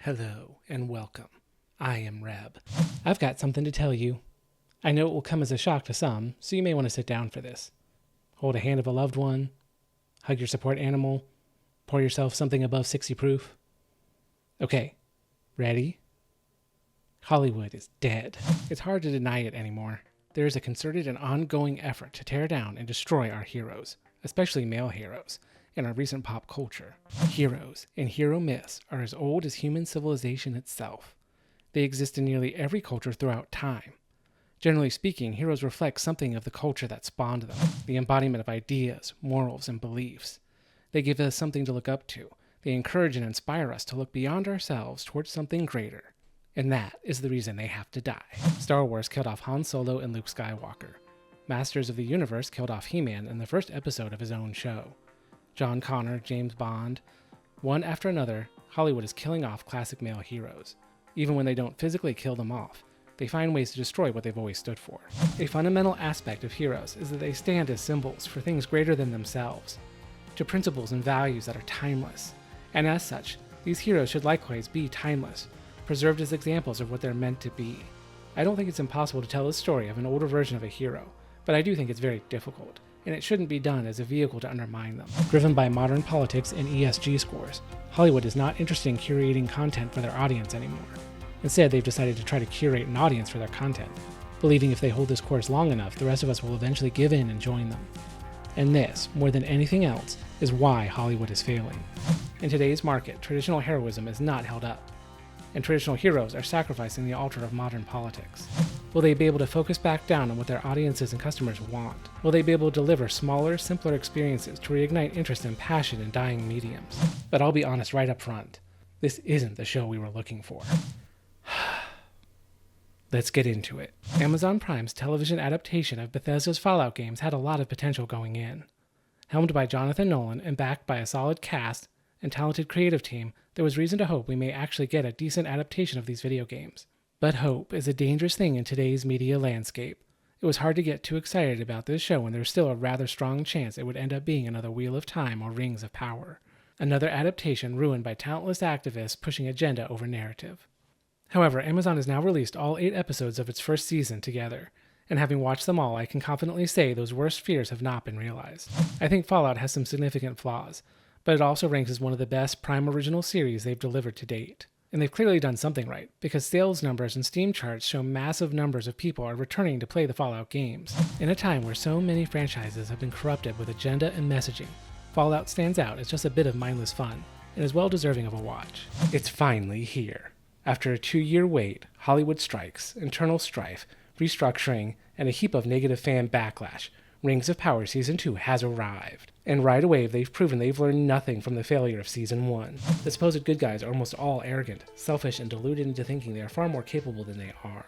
Hello and welcome. I am Reb. I've got something to tell you. I know it will come as a shock to some, so you may want to sit down for this. Hold a hand of a loved one, hug your support animal, pour yourself something above 60 proof. Okay, ready? Hollywood is dead. It's hard to deny it anymore. There is a concerted and ongoing effort to tear down and destroy our heroes, especially male heroes, in our recent pop culture. Heroes and hero myths are as old as human civilization itself. They exist in nearly every culture throughout time. Generally speaking, heroes reflect something of the culture that spawned them, the embodiment of ideas, morals, and beliefs. They give us something to look up to. They encourage and inspire us to look beyond ourselves towards something greater. And that is the reason they have to die. Star Wars killed off Han Solo and Luke Skywalker. Masters of the Universe killed off He-Man in the first episode of his own show. John Connor, James Bond. One after another, Hollywood is killing off classic male heroes. Even when they don't physically kill them off, they find ways to destroy what they've always stood for. A fundamental aspect of heroes is that they stand as symbols for things greater than themselves, to principles and values that are timeless. And as such, these heroes should likewise be timeless, preserved as examples of what they're meant to be. I don't think it's impossible to tell a story of an older version of a hero, but I do think it's very difficult, and it shouldn't be done as a vehicle to undermine them. Driven by modern politics and ESG scores, Hollywood is not interested in curating content for their audience anymore. Instead, they've decided to try to curate an audience for their content, believing if they hold this course long enough, the rest of us will eventually give in and join them. And this, more than anything else, is why Hollywood is failing. In today's market, traditional heroism is not held up, and traditional heroes are sacrificing the altar of modern politics. Will they be able to focus back down on what their audiences and customers want? Will they be able to deliver smaller, simpler experiences to reignite interest and passion in dying mediums? But I'll be honest right up front, this isn't the show we were looking for. Let's get into it. Amazon Prime's television adaptation of Bethesda's Fallout games had a lot of potential going in. Helmed by Jonathan Nolan and backed by a solid cast and talented creative team, there was reason to hope we may actually get a decent adaptation of these video games. But hope is a dangerous thing in today's media landscape. It was hard to get too excited about this show when there was still a rather strong chance it would end up being another Wheel of Time or Rings of Power. Another adaptation ruined by talentless activists pushing agenda over narrative. However, Amazon has now released all 8 episodes of its first season together, and having watched them all, I can confidently say those worst fears have not been realized. I think Fallout has some significant flaws, but it also ranks as one of the best Prime original series they've delivered to date. And they've clearly done something right, because sales numbers and Steam charts show massive numbers of people are returning to play the Fallout games. In a time where so many franchises have been corrupted with agenda and messaging, Fallout stands out as just a bit of mindless fun, and is well deserving of a watch. It's finally here. After a 2-year wait, Hollywood strikes, internal strife, restructuring, and a heap of negative fan backlash, Rings of Power Season 2 has arrived. And right away, they've proven they've learned nothing from the failure of Season 1. The supposed good guys are almost all arrogant, selfish, and deluded into thinking they are far more capable than they are.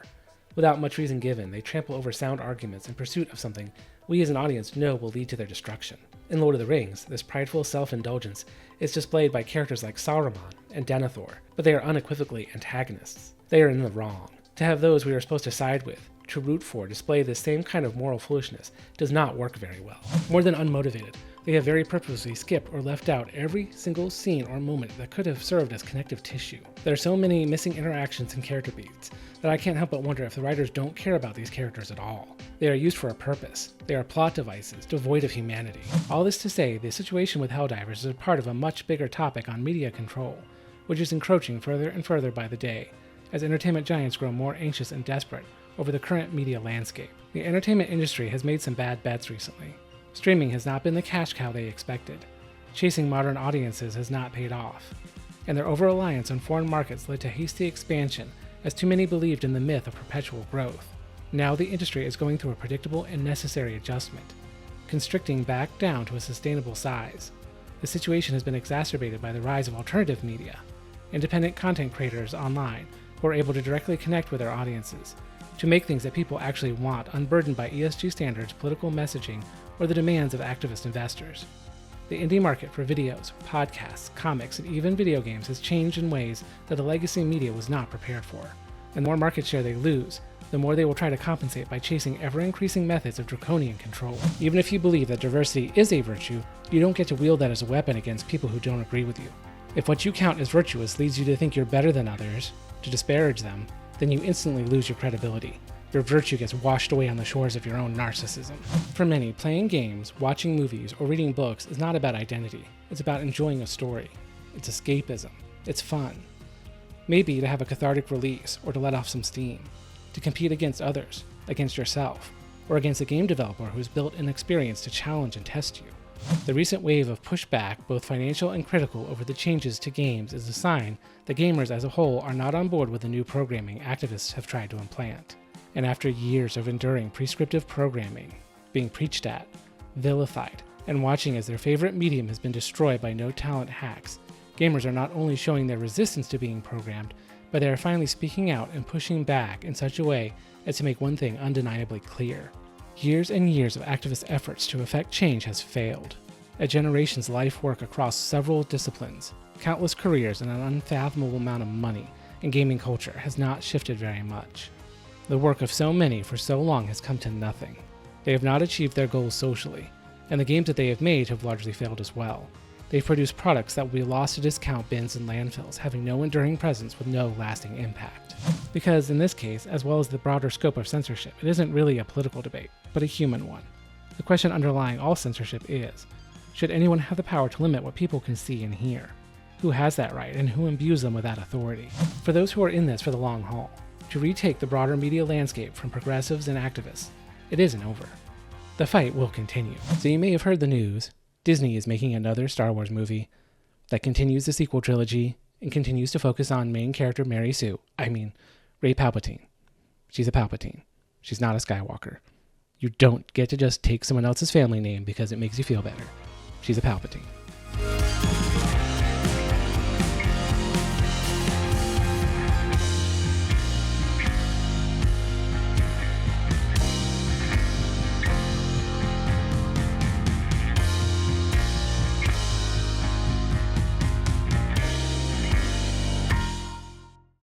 Without much reason given, they trample over sound arguments in pursuit of something we as an audience know will lead to their destruction. In Lord of the Rings, this prideful self-indulgence is displayed by characters like Saruman and Denethor, but they are unequivocally antagonists. They are in the wrong. To have those we are supposed to side with, to root for, display this same kind of moral foolishness does not work very well. More than unmotivated, they have very purposely skipped or left out every single scene or moment that could have served as connective tissue. There are so many missing interactions and character beats that I can't help but wonder if the writers don't care about these characters at all. They are used for a purpose. They are plot devices, devoid of humanity. All this to say, the situation with Helldivers is a part of a much bigger topic on media control, which is encroaching further and further by the day, as entertainment giants grow more anxious and desperate over the current media landscape. The entertainment industry has made some bad bets recently. Streaming has not been the cash cow they expected. Chasing modern audiences has not paid off. And their over-reliance on foreign markets led to hasty expansion, as too many believed in the myth of perpetual growth. Now the industry is going through a predictable and necessary adjustment, constricting back down to a sustainable size. The situation has been exacerbated by the rise of alternative media, independent content creators online who are able to directly connect with their audiences, to make things that people actually want, unburdened by ESG standards, political messaging, or the demands of activist investors. The indie market for videos, podcasts, comics, and even video games has changed in ways that the legacy media was not prepared for. And the more market share they lose, the more they will try to compensate by chasing ever-increasing methods of draconian control. Even if you believe that diversity is a virtue, you don't get to wield that as a weapon against people who don't agree with you. If what you count as virtuous leads you to think you're better than others, to disparage them, then you instantly lose your credibility. Your virtue gets washed away on the shores of your own narcissism. For many, playing games, watching movies, or reading books is not about identity. It's about enjoying a story. It's escapism. It's fun. Maybe to have a cathartic release or to let off some steam. To compete against others, against yourself, or against a game developer who's built an experience to challenge and test you. The recent wave of pushback, both financial and critical, over the changes to games is a sign that gamers as a whole are not on board with the new programming activists have tried to implant. And after years of enduring prescriptive programming, being preached at, vilified, and watching as their favorite medium has been destroyed by no-talent hacks, gamers are not only showing their resistance to being programmed, but they are finally speaking out and pushing back in such a way as to make one thing undeniably clear. Years and years of activist efforts to effect change has failed. A generation's life work across several disciplines, countless careers, and an unfathomable amount of money in gaming culture has not shifted very much. The work of so many for so long has come to nothing. They have not achieved their goals socially, and the games that they have made have largely failed as well. They've produced products that will be lost to discount bins and landfills, having no enduring presence with no lasting impact. Because in this case, as well as the broader scope of censorship, it isn't really a political debate, but a human one. The question underlying all censorship is, should anyone have the power to limit what people can see and hear? Who has that right, and who imbues them with that authority? For those who are in this for the long haul, to retake the broader media landscape from progressives and activists, it isn't over. The fight will continue. So you may have heard the news. Disney is making another Star Wars movie that continues the sequel trilogy and continues to focus on main character Rey Palpatine. She's a Palpatine. She's not a Skywalker. You don't get to just take someone else's family name because it makes you feel better. She's a Palpatine.